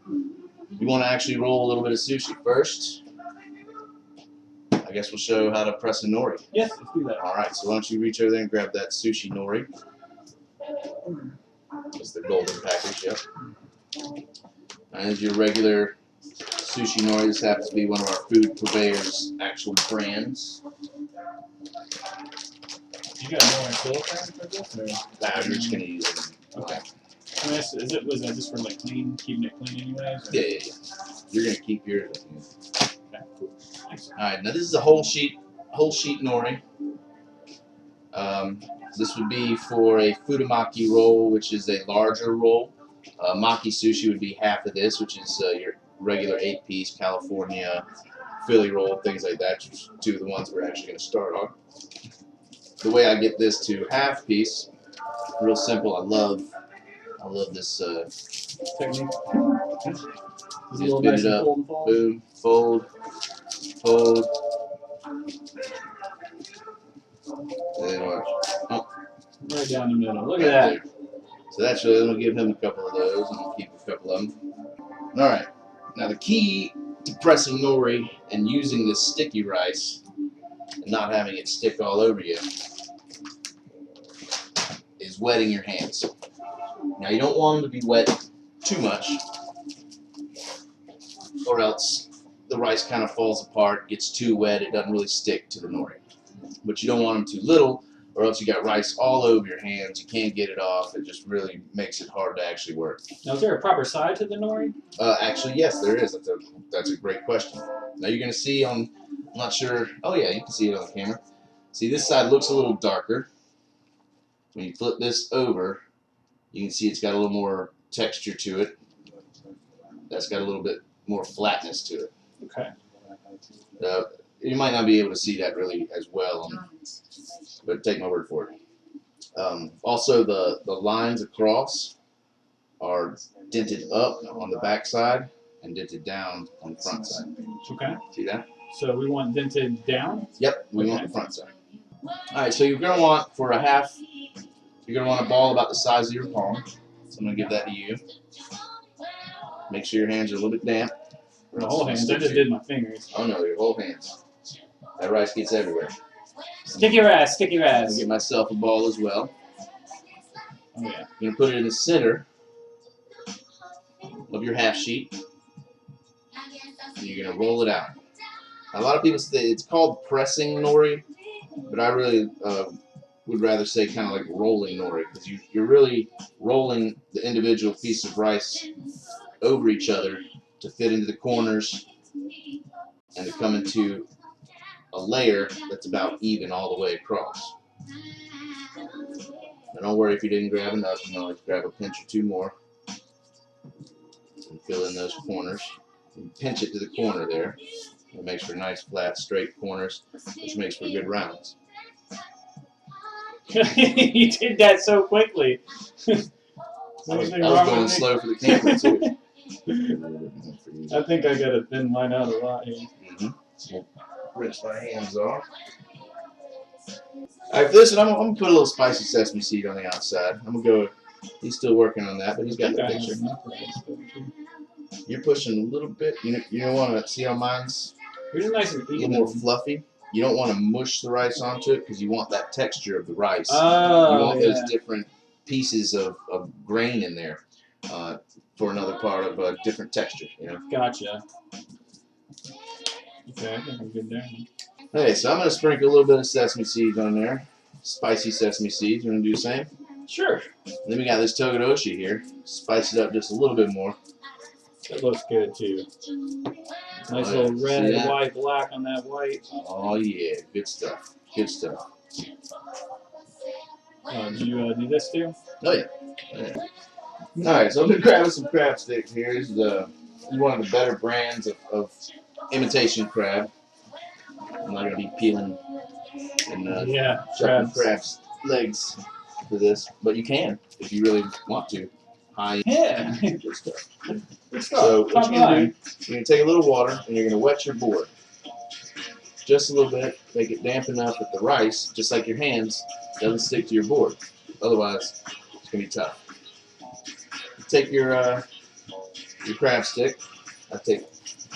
You want to actually roll a little bit of sushi first. I guess we'll show how to press a nori. Yes, let's do that. All right, so why don't you reach over there and grab that sushi nori. It's the golden package, yep. And as your regular sushi nori, this happens to be one of our food purveyor's actual brands. You got nori silicone for this? Or? Nah, you're just going to use it. Okay. I mean, was that just for like keeping it clean anyways? Or? Yeah. You're going to keep yours. Okay, cool. Nice. All right, now this is a whole sheet nori. This would be for a fudumaki roll, which is a larger roll. Maki sushi would be half of this, which is your regular 8-piece California Philly roll, things like that. Two of the ones we're actually going to start on. The way I get this to half piece, real simple. I love this Technique. just spin it up, boom, fold, and then watch. Oh. Right down the middle. Look at that. So that's really, I'm going to give him a couple of those, and I'll keep a couple of them. Alright, now the key to pressing nori and using this sticky rice and not having it stick all over you is wetting your hands. Now you don't want them to be wet too much, or else the rice kind of falls apart, gets too wet, it doesn't really stick to the nori. But you don't want them too little, or else you got rice all over your hands, you can't get it off, it just really makes it hard to actually work. Now, is there a proper side to the nori? Actually, yes, there is. That's a great question. Now you're going to see on, I'm not sure, oh yeah, you can see it on the camera. See, this side looks a little darker. When you flip this over, you can see it's got a little more texture to it. That's got a little bit more flatness to it. Okay. You might not be able to see that really as well, but take my word for it. Also, the lines across are dented up on the back side and dented down on the front side. Okay. See that? So we want dented down? Yep, we want the front side. Alright, so you're going to want, for a half, you're going to want a ball about the size of your palm. So I'm going to give that to you. Make sure your hands are a little bit damp. The whole hands. I just did my fingers. Oh no, your whole hands. That rice gets everywhere. Sticky rice, sticky rice. I'll get myself a ball as well. Oh yeah. You're going to put it in the center of your half sheet. And you're going to roll it out. Now, a lot of people say it's called pressing nori, but I really would rather say kind of like rolling nori, because you're really rolling the individual piece of rice over each other to fit into the corners and to come into a layer that's about even all the way across. Now don't worry if you didn't grab enough, you can always grab a pinch or two more and fill in those corners. And pinch it to the corner there. It makes for nice, flat, straight corners, which makes for good rounds. You did that so quickly. I was going slow for the camera too. I think I got to thin mine out a lot here. Rinse my hands off. Alright, for this one, I'm going to put a little spicy sesame seed on the outside. I'm going to go, he's still working on that, but he's got the picture. You're pushing a little bit. You don't want to, see how mine's Yours is nice and a little more fluffy. You don't want to mush the rice onto it because you want that texture of the rice. Oh, you want those different pieces of grain in there for another part of a different texture. You know. Gotcha. Okay, I think I'm good there. Okay, so I'm going to sprinkle a little bit of sesame seeds on there. Spicy sesame seeds. You want to do the same? Sure. And then we got this togarashi here. Spice it up just a little bit more. That looks good too. Nice little red, white, black on that white. Oh yeah, good stuff. Good stuff. Did you do this too? Oh yeah. Alright, so I'm going to grab some crab sticks here. This is one of the better brands of imitation crab. I'm not going to be peeling and chopping crab's legs for this, but you can if you really want to. Yeah. Good stuff. So what you're going to do, you're going to take a little water and you're going to wet your board. Just a little bit, make it damp enough that the rice, just like your hands, doesn't stick to your board. Otherwise, it's going to be tough. Take your Your crab stick. I take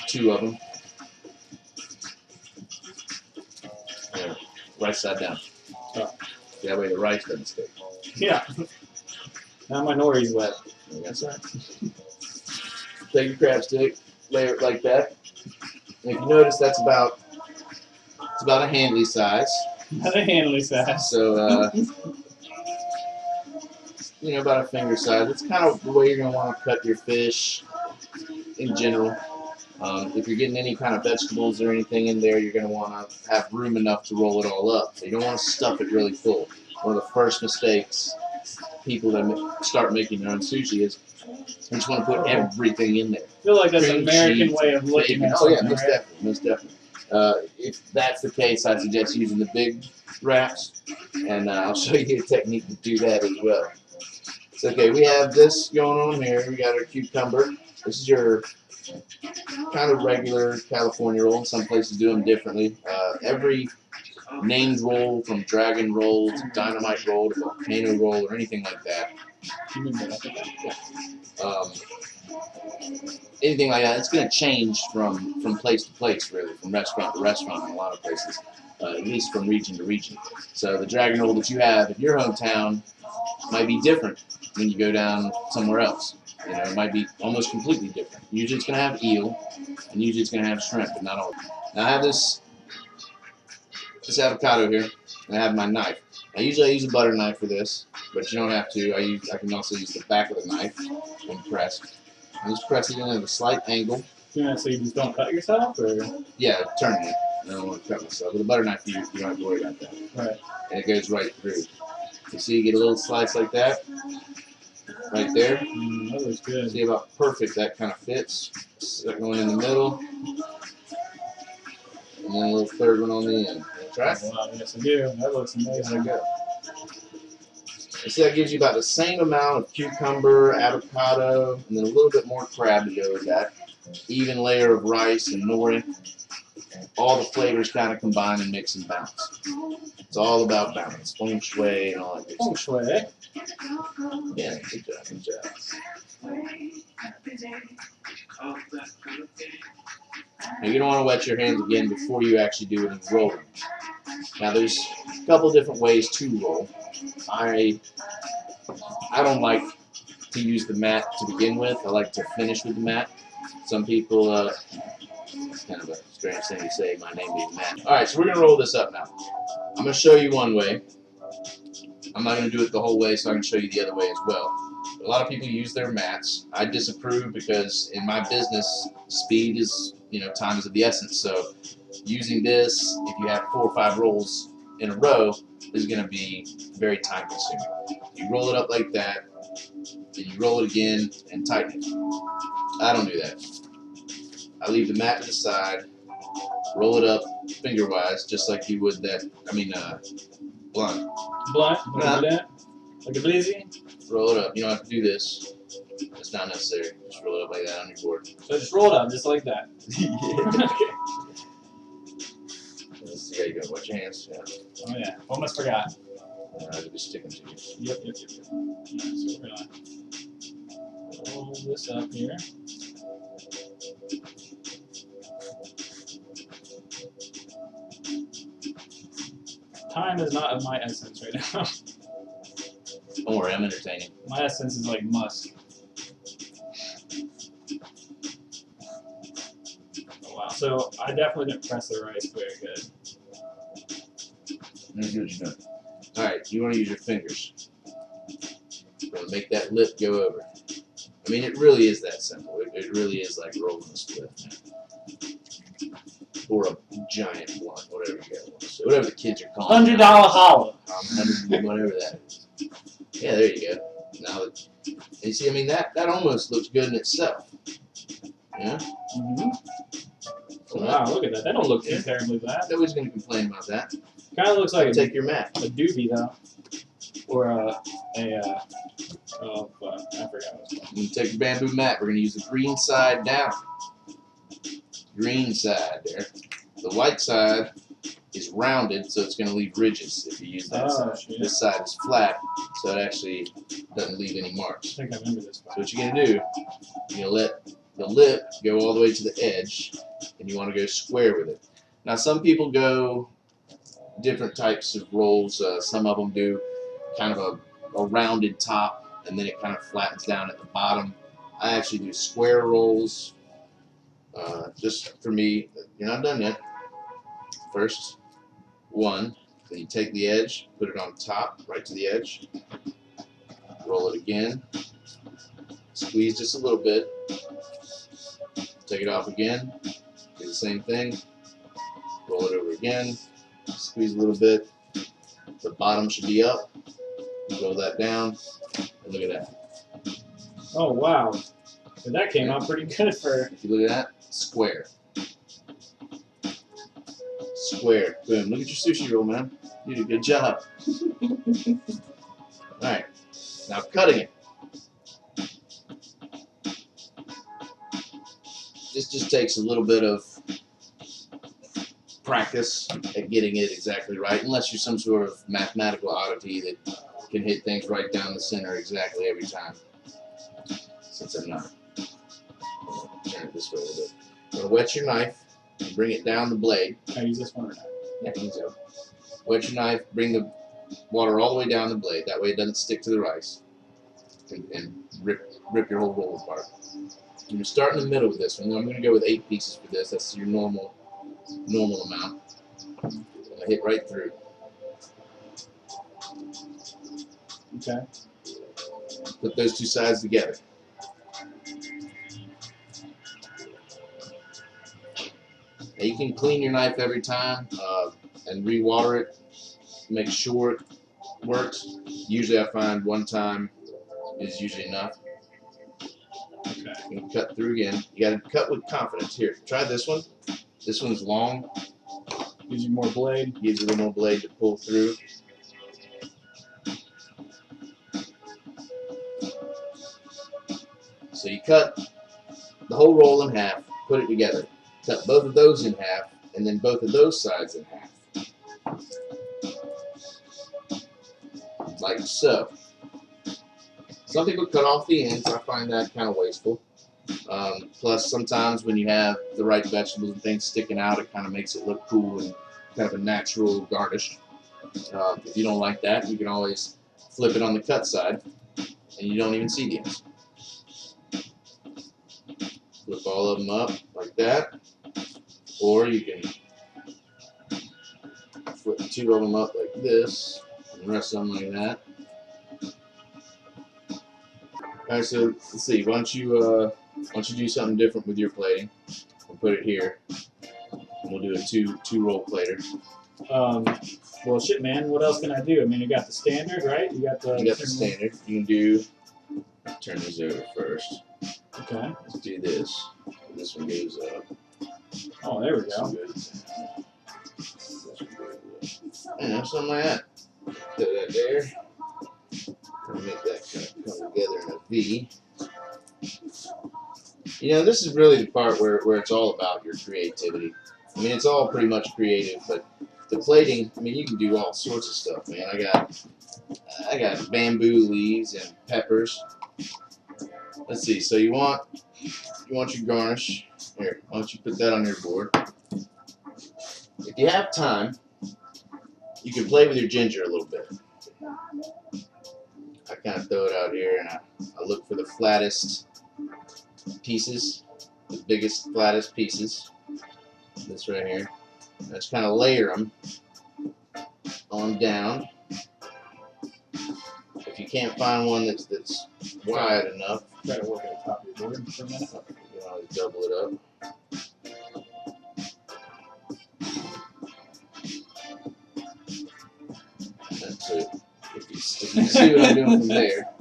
2 of them. There, right side down. Oh. That way the rice doesn't stick. Yeah. Now my nori's wet. That's right. Take your crab stick, layer it like that. And if you notice, it's about a handly size. Not a handly size. So, you know, about a finger size. It's kind of the way you're going to want to cut your fish in general. If you're getting any kind of vegetables or anything in there, you're going to want to have room enough to roll it all up. So you don't want to stuff it really full. One of the first mistakes people that start making their own sushi is they just want to put everything in there. I feel like that's an Cream American cheese, way of looking bacon. at Oh something, yeah, most right? definitely, most definitely. If that's the case, I suggest using the big wraps, and I'll show you a technique to do that as well. So, okay, we have this going on here. We got our cucumber. This is your kind of regular California roll. Some places do them differently. Every named roll, from dragon roll to dynamite roll to volcano roll or anything like that. Anything like that, it's going to change from place to place, really, from restaurant to restaurant in a lot of places, at least from region to region. So the dragon roll that you have in your hometown might be different when you go down somewhere else. You know, it might be almost completely different. Usually it's going to have eel, and usually it's going to have shrimp, but not all. Now I have this avocado here, and I have my knife. Now usually I use a butter knife for this, but you don't have to. I can also use the back of the knife when pressed. I just press it in at a slight angle. Yeah, so you just don't cut yourself, or? Yeah, turn it. I don't want to cut myself. With a butter knife, you don't have to worry about that. Right. And it goes right through. You see, you get a little slice like that, right there. That looks good. See how perfect that kind of fits. Second one in the middle, and then a little third one on the end. Try it. Oh, wow, yes I do. That looks amazing. There we go. You see, that gives you about the same amount of cucumber, avocado, and then a little bit more crab to go with that. Even layer of rice and nori. All the flavors kind of combine and mix and bounce. It's all about balance, feng shui and all that good Feng stuff. shui. Yeah, good job, good job. Now you don't want to wet your hands again before you actually do any rolling. Now there's a couple different ways to roll. I don't like to use the mat to begin with. I like to finish with the mat. Some people, it's kind of a strange thing to say, my name being Matt. Alright, so we're going to roll this up now. I'm going to show you one way. I'm not going to do it the whole way, so I can show you the other way as well. A lot of people use their mats. I disapprove because in my business, speed is, time is of the essence. So using this, if you have 4 or 5 rolls in a row, is going to be very time consuming. You roll it up like that, then you roll it again and tighten it. I don't do that. I leave the mat to the side, roll it up finger-wise, just like you would that, blunt. Blunt? Like that? Like a blizzy? Roll it up. You don't have to do this. It's not necessary. Just roll it up like that on your board. So just roll it up, just like that. Okay. Let's see how you go. Watch your hands. Yeah. Oh yeah, almost forgot. It'll be sticking to you. Yep. Alright, so we're gonna roll this up here. Time is not of my essence right now. Don't worry, I'm entertaining. My essence is like musk. Oh, wow. So I definitely didn't press the rice very good. Let me see what you're doing. Alright, you want to use your fingers. You're going to make that lip go over. I mean, it really is that simple. It really is like rolling a split. Or a giant blunt, whatever you guys want to say. Whatever the kids are calling it. $100 holla. Whatever that is. Yeah, there you go. Now, you see, I mean, that almost looks good in itself. Yeah? Mm-hmm. Oh, wow, look at that. That don't look too terribly bad. Nobody's going to complain about that. Kind of looks like Take your mat. a doobie, though. Or oh, fuck. I forgot what it's called. You take your bamboo mat. We're going to use the green side down. Green side there. The white side is rounded, so it's going to leave ridges if you use that side. Shit. This side is flat, so it actually doesn't leave any marks. I think I remember this So part. what you're going to do, you're going to let the lip go all the way to the edge, and you want to go square with it. Now some people go different types of rolls. Some of them do kind of a rounded top, and then it kind of flattens down at the bottom. I actually do square rolls. Just for me, you're not done yet. First one, then you take the edge, put it on top, right to the edge. Roll it again. Squeeze just a little bit. Take it off again. Do the same thing. Roll it over again. Squeeze a little bit. The bottom should be up. Roll that down. And look at that. Oh wow. So that came out pretty good for. If you look at that, square. Square. Boom. Look at your sushi roll, man. You did a good job. Alright. Now cutting it. This just takes a little bit of practice at getting it exactly right, unless you're some sort of mathematical oddity that can hit things right down the center exactly every time. Since I'm not. Turn it this way a little bit. You're going to wet your knife and bring it down the blade. Can I use this one or not? Yeah, you can so. Wet your knife, bring the water all the way down the blade. That way it doesn't stick to the rice and rip your whole roll apart. You're going to start in the middle with this one. I'm going to go with 8 pieces for this. That's your normal amount. I'm going to hit right through. Okay. Put those two sides together. Now you can clean your knife every time and re-water it. Make sure it works. Usually I find one time is usually enough. Okay. You can cut through again. You got to cut with confidence. Here, try this one. This one's long. Gives you more blade. Gives you a little more blade to pull through. So you cut the whole roll in half, put it together. Cut both of those in half, and then both of those sides in half. Like so. Some people cut off the ends. I find that kind of wasteful. Plus, sometimes when you have the right vegetables and things sticking out, it kind of makes it look cool and kind of a natural garnish. If you don't like that, you can always flip it on the cut side, and you don't even see the ends. Flip all of them up like that, or you can flip 2 of them up like this, and the rest of them like that. Alright, so let's see. Why don't you do something different with your plating? We'll put it here, and we'll do a two roll plater. Well, shit, man. What else can I do? I mean, you got the standard, right? You got the Standard. You can do. Turn these over first. Okay. Let's do this. This one goes up. Oh, there we go. You know, something like that. Put that there. And make that kind of come together in a V. You know, this is really the part where it's all about your creativity. I mean, it's all pretty much creative, but the plating, I mean, you can do all sorts of stuff, man. I got bamboo leaves and peppers. Let's see. So you want your garnish. Here, why don't you put that on your board? If you have time, you can play with your ginger a little bit. I kind of throw it out here, and I look for the flattest pieces, the biggest, flattest pieces. This right here. And just kind of layer them on down. If you can't find one that's wide enough, Try to work at the top of your board for a minute. you can always double it up. That's it. If you see what I'm doing from there,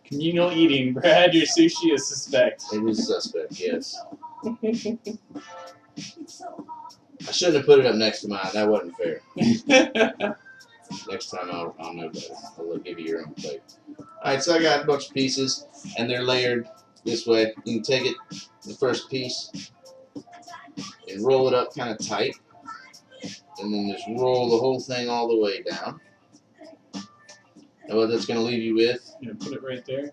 Communal eating, Brad. Your sushi is suspect. it is suspect, yes. I shouldn't have put it up next to mine. That wasn't fair. Next time I'll know better. I'll give you your own plate. Alright, so I got a bunch of pieces, and they're layered this way. You can take it, the first piece, and roll it up kind of tight. and then just roll the whole thing all the way down. And what that's going to leave you with? You know, put it right there.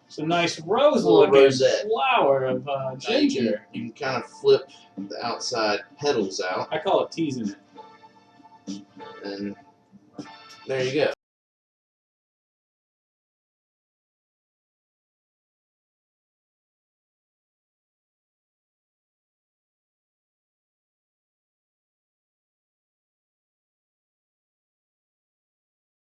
It's a nice rose Little looking rosette. flower of ginger. You can kind of flip the outside petals out. I call it teasing it. And there you go.